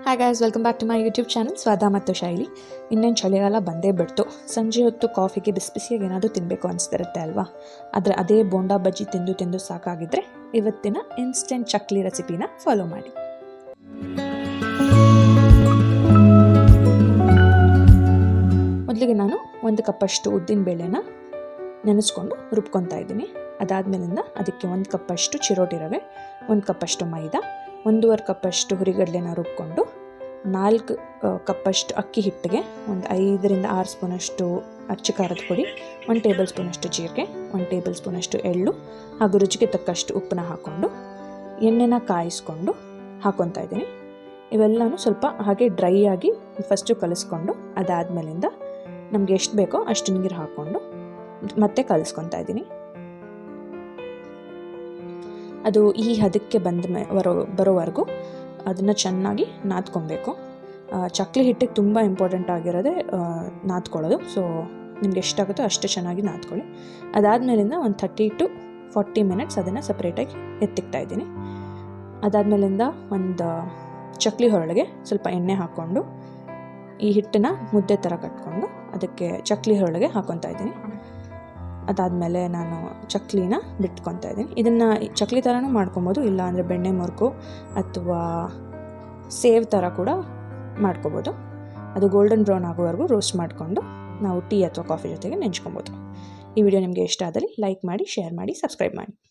Hi guys, welcome back to my YouTube channel Swada Mattu ಶೈಲಿ. ಇನ್ನೇನು ಚಳಿಗಾಲ ಬಂದೇ ಬಿಡ್ತು. ಸಂಜೆ ಹೊತ್ತು ಕಾಫಿಗೆ ಬಿಸಿ ಬಿಸಿಯಾಗಿ ಏನಾದರೂ ತಿನ್ನಬೇಕು ಅನಿಸ್ತಿರುತ್ತೆ ಅಲ್ವಾ. ಆದರೆ ಅದೇ ಬೋಂಡಾ ಬಜ್ಜಿ ತಿಂದು ತಿಂದು ಸಾಕಾಗಿದ್ದರೆ ಇವತ್ತಿನ ಇನ್ಸ್ಟೆಂಟ್ ಚಕ್ಲಿ ರೆಸಿಪಿನ ಫಾಲೋ ಮಾಡಿ. ಮೊದಲಿಗೆ ನಾನು 1 ಕಪ್ಪಷ್ಟು ಉದ್ದಿನ ಬೇಳೆನ ನೆನೆಸ್ಕೊಂಡು ರುಬ್ಕೊತಾ ಇದ್ದೀನಿ. ಅದಾದಮೇಲಿಂದ ಅದಕ್ಕೆ 1 ಕಪ್ಪಷ್ಟು ಚಿರೋಟಿ ರವೆ, 1 ಕಪ್ಪಷ್ಟು ಮೈದಾ, 1.5 ಕಪ್ಪಷ್ಟು ಹುರಿಗಡಲೆನ ರುಬ್ಕೊಂಡು, 4 ಕಪ್ಪಷ್ಟು ಅಕ್ಕಿ ಹಿಟ್ಟಿಗೆ 5-6 ಸ್ಪೂನಷ್ಟು ಅಚ್ಚ ಖಾರದ ಪುಡಿ, 1 ಟೇಬಲ್ ಸ್ಪೂನಷ್ಟು ಜೀರಿಗೆ, 1 ಟೇಬಲ್ ಸ್ಪೂನಷ್ಟು ಎಳ್ಳು ಹಾಗೂ ರುಚಿಗೆ ತಕ್ಕಷ್ಟು ಉಪ್ಪನ್ನ ಹಾಕ್ಕೊಂಡು ಎಣ್ಣೆನ ಕಾಯಿಸ್ಕೊಂಡು ಹಾಕ್ಕೊತಾ ಇದ್ದೀನಿ. ಇವೆಲ್ಲನೂ ಸ್ವಲ್ಪ ಹಾಗೆ ಡ್ರೈ ಆಗಿ ಫಸ್ಟು ಕಲಿಸ್ಕೊಂಡು ಅದಾದಮೇಲಿಂದ ನಮಗೆ ಎಷ್ಟು ಬೇಕೋ ಅಷ್ಟು ನೀರು ಹಾಕ್ಕೊಂಡು ಮತ್ತೆ ಕಲಿಸ್ಕೊತಾ ಇದ್ದೀನಿ. ಅದು ಈ ಹದಕ್ಕೆ ಬರೋವರೆಗೂ ಅದನ್ನು ಚೆನ್ನಾಗಿ ನಾದ್ಕೊಬೇಕು. ಚಕ್ಲಿ ಹಿಟ್ಟಿಗೆ ತುಂಬ ಇಂಪಾರ್ಟೆಂಟ್ ಆಗಿರೋದೇ ನಾದ್ಕೊಳ್ಳೋದು. ಸೊ ನಿಮ್ಗೆ ಎಷ್ಟಾಗುತ್ತೋ ಅಷ್ಟು ಚೆನ್ನಾಗಿ ನಾದ್ಕೊಳ್ಳಿ. ಅದಾದಮೇಲಿಂದ ಒಂದು 30 to 40 ಮಿನಿಟ್ಸ್ ಅದನ್ನು ಸಪ್ರೇಟಾಗಿ ಎತ್ತಿಕ್ತಾ ಇದ್ದೀನಿ. ಅದಾದಮೇಲಿಂದ ಒಂದು ಚಕ್ಲಿ ಹೊರಳಿಗೆ ಸ್ವಲ್ಪ ಎಣ್ಣೆ ಹಾಕ್ಕೊಂಡು ಈ ಹಿಟ್ಟನ್ನು ಮುದ್ದೆ ಥರ ಕಟ್ಕೊಂಡು ಅದಕ್ಕೆ ಚಕ್ಲಿ ಹೊರಳಿಗೆ ಹಾಕ್ಕೊತಾ ಇದ್ದೀನಿ. ಅದಾದಮೇಲೆ ನಾನು ಚಕ್ಲಿನ ಬಿಟ್ಕೊತಾ ಇದ್ದೀನಿ. ಇದನ್ನು ಚಕ್ಲಿ ಥರನೂ ಮಾಡ್ಕೊಬೋದು, ಇಲ್ಲ ಅಂದರೆ ಬೆಣ್ಣೆ ಮುರುಕು ಅಥವಾ ಸೇವ್ ಥರ ಕೂಡ ಮಾಡ್ಕೊಬೋದು. ಅದು ಗೋಲ್ಡನ್ ಬ್ರೌನ್ ಆಗೋವರೆಗೂ ರೋಸ್ಟ್ ಮಾಡಿಕೊಂಡು ನಾವು ಟೀ ಅಥವಾ ಕಾಫಿ ಜೊತೆಗೆ ನೆಂಚ್ಕೊಬೋದು. ಈ ವಿಡಿಯೋ ನಿಮಗೆ ಇಷ್ಟ ಆದಲ್ಲಿ ಲೈಕ್ ಮಾಡಿ, ಶೇರ್ ಮಾಡಿ, ಸಬ್ಸ್ಕ್ರೈಬ್ ಮಾಡಿ.